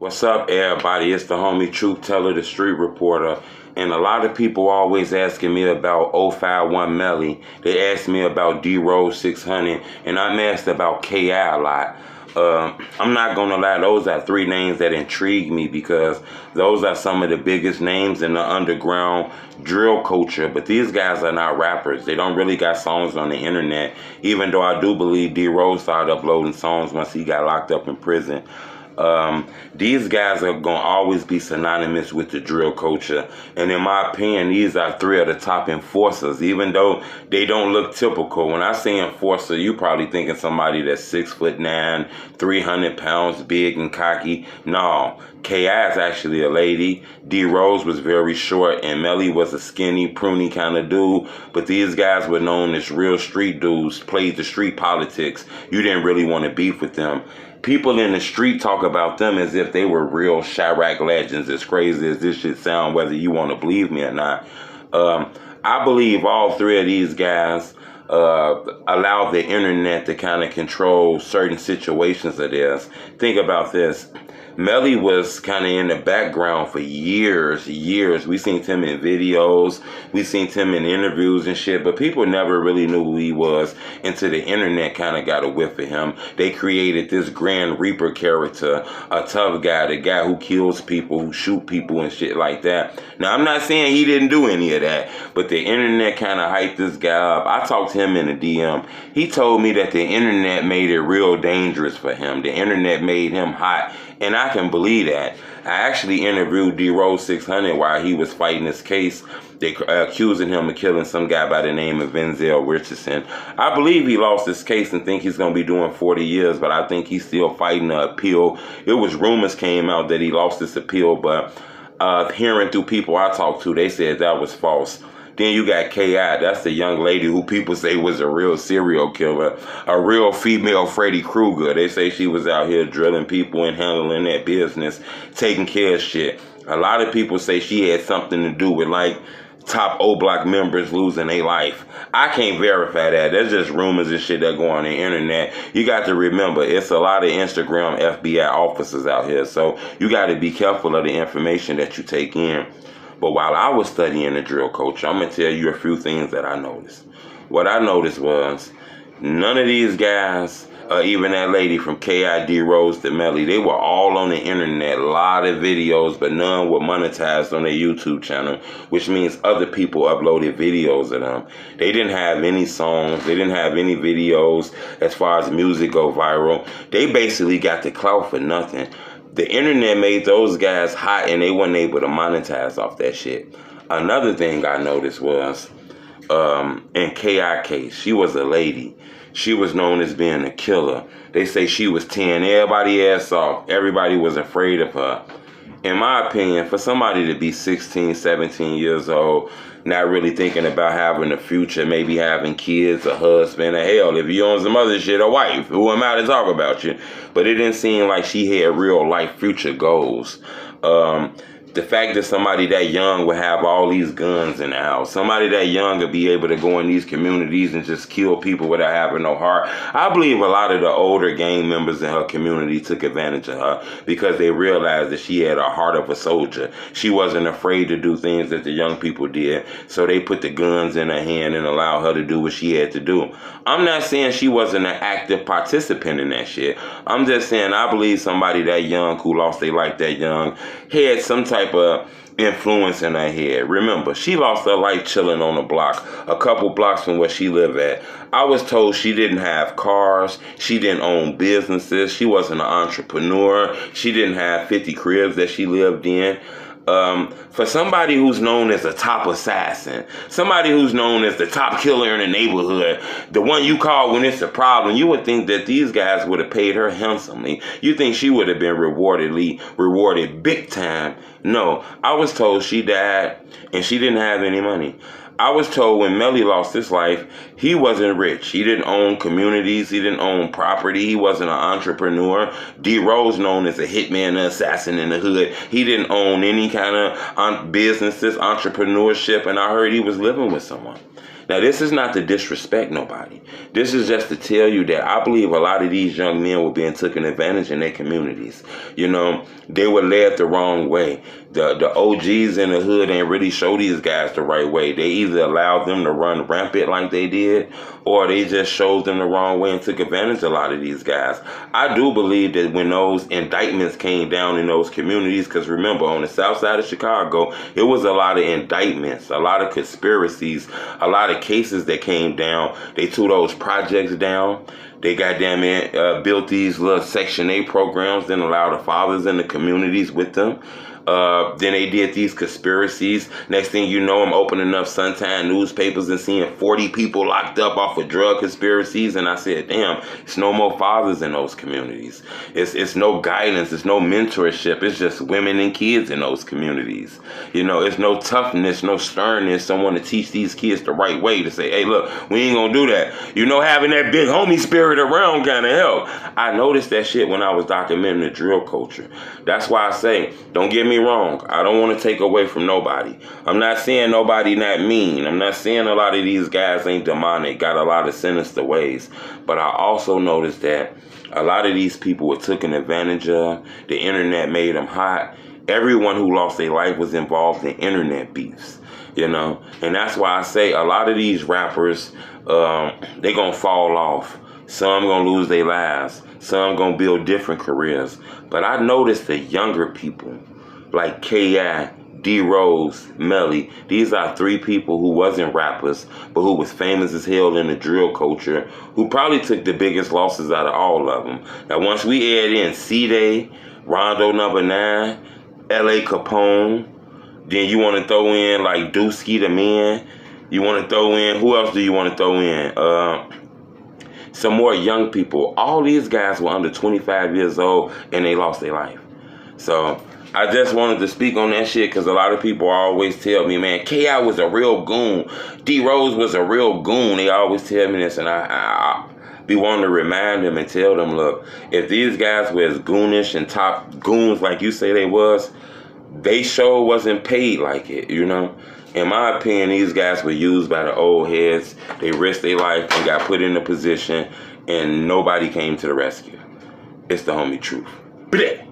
What's up, everybody? It's the homie Truth Teller, the Street Reporter. And a lot of people always asking me about 051Melly. They ask me about DRose600. And I'm asked about KI a lot. I'm not going to lie, those are three names that intrigue me because those are some of the biggest names in the underground drill culture. But these guys are not rappers. They don't really got songs on the internet, even though I do believe D-Rose started uploading songs once he got locked up in prison. These guys are going to always be synonymous with the drill culture. And in my opinion, these are three of the top enforcers, even though they don't look typical. When I say enforcer, you probably thinking somebody that's 6'9", 300 pounds, big and cocky. No, KI is actually a lady. D-Rose was very short, and Melly was a skinny, pruny kind of dude. But these guys were known as real street dudes, played the street politics. You didn't really want to beef with them. People in the street talk about them as if they were real Chirac legends, as crazy as this shit sound, whether you want to believe me or not. I believe all three of these guys allow the internet to kind of control certain situations of theirs. Think about this. Melly was kind of in the background for years. We seen him in videos, we seen him in interviews and shit, but people never really knew who he was until the internet kind of got a whiff of him. They created this Grand Reaper character, a tough guy, the guy who kills people, who shoot people and shit like that. Now, I'm not saying he didn't do any of that, but the internet kind of hyped this guy up. I talked to him in a DM. He told me that the internet made it real dangerous for him. The internet made him hot. And I can believe that. I actually interviewed DRose600 while he was fighting this case. They accusing him of killing some guy by the name of Denzel Richardson. I believe he lost this case and think he's going to be doing 40 years, but I think he's still fighting the appeal. It was rumors came out that he lost this appeal, but hearing through people I talked to, they said that was false. Then you got KI, that's the young lady who people say was a real serial killer, a real female Freddy Krueger. They say she was out here drilling people and handling that business, taking care of shit. A lot of people say she had something to do with like top O-Block members losing their life. I can't verify that. That's just rumors and shit that go on the internet. You got to remember, it's a lot of Instagram FBI officers out here, so you got to be careful of the information that you take in. But while I was studying the drill culture, I'm going to tell you a few things that I noticed. What I noticed was none of these guys, even that lady from KI, D-Rose to Melly, they were all on the internet, a lot of videos, but none were monetized on their YouTube channel, which means other people uploaded videos of them. They didn't have any songs. They didn't have any videos as far as music go viral. They basically got the clout for nothing. The internet made those guys hot and they weren't able to monetize off that shit. Another thing I noticed was, in KI case, she was a lady. She was known as being a killer. They say she was tearing everybody's ass off. Everybody was afraid of her. In my opinion, for somebody to be 16, 17 years old, not really thinking about having a future, maybe having kids, a husband, or hell, if you own some other shit, a wife, who am I to talk about you? But it didn't seem like she had real life future goals. The fact that somebody that young would have all these guns in the house, somebody that young would be able to go in these communities and just kill people without having no heart. I believe a lot of the older gang members in her community took advantage of her because they realized that she had a heart of a soldier. She wasn't afraid to do things that the young people did, so they put the guns in her hand and allowed her to do what she had to do. I'm not saying she wasn't an active participant in that shit. I'm just saying I believe somebody that young who lost their life that young had some type of influence in her head. Remember, she lost her life chilling on a block, a couple blocks from where she lived at. I was told she didn't have cars, she didn't own businesses, she wasn't an entrepreneur, she didn't have 50 cribs that she lived in. For somebody who's known as a top assassin, somebody who's known as the top killer in the neighborhood, the one you call when it's a problem, you would think that these guys would have paid her handsomely. You think she would have been rewarded big time. No, I was told she died and she didn't have any money. I was told when Melly lost his life, he wasn't rich. He didn't own communities. He didn't own property. He wasn't an entrepreneur. D-Rose known as a hitman, an assassin in the hood. He didn't own any kind of businesses, entrepreneurship, and I heard he was living with someone. Now, this is not to disrespect nobody. This is just to tell you that I believe a lot of these young men were being taken advantage in their communities. You know, they were led the wrong way. The OGs in the hood ain't really show these guys the right way. They either allowed them to run rampant like they did, or they just showed them the wrong way and took advantage of a lot of these guys. I do believe that when those indictments came down in those communities, because remember, on the south side of Chicago, it was a lot of indictments, a lot of conspiracies, a lot of cases that came down. They took those projects down. They built these little Section 8 programs, then allowed the fathers in the communities with them. Then they did these conspiracies. Next thing you know, I'm opening up Sunshine newspapers and seeing 40 people locked up off of drug conspiracies. And I said, damn, it's no more fathers in those communities. It's no guidance. It's no mentorship. It's just women and kids in those communities. You know, it's no toughness, no sternness. Someone to teach these kids the right way to say, hey, look, we ain't gonna do that. You know, having that big homie spirit around kind of help. I noticed that shit when I was documenting the drill culture. That's why I say, don't get me wrong. I don't want to take away from nobody. I'm not saying nobody not mean. I'm not saying a lot of these guys ain't demonic, got a lot of sinister ways. But I also noticed that a lot of these people were taken advantage of. The internet made them hot. Everyone who lost their life was involved in internet beefs, you know. And that's why I say a lot of these rappers, they gonna fall off. Some gonna lose their lives. Some gonna build different careers. But I noticed the younger people, like K.I., DRose600, these are 3 people who wasn't rappers, but who was famous as hell in the drill culture, who probably took the biggest losses out of all of them. Now, once we add in C-Day, Rondo number 9, L.A. Capone, then you want to throw in like Dusky the Man. You want to throw in, who else do you want to throw in? Some more young people. All these guys were under 25 years old and they lost their life. So I just wanted to speak on that shit because a lot of people always tell me, man, K.I. was a real goon. D-Rose was a real goon. They always tell me this, and I be wanting to remind them and tell them, look, if these guys were as goonish and top goons like you say they was, they sure wasn't paid like it, you know? In my opinion, these guys were used by the old heads. They risked their life and got put in a position, and nobody came to the rescue. It's the homie truth. Bleh.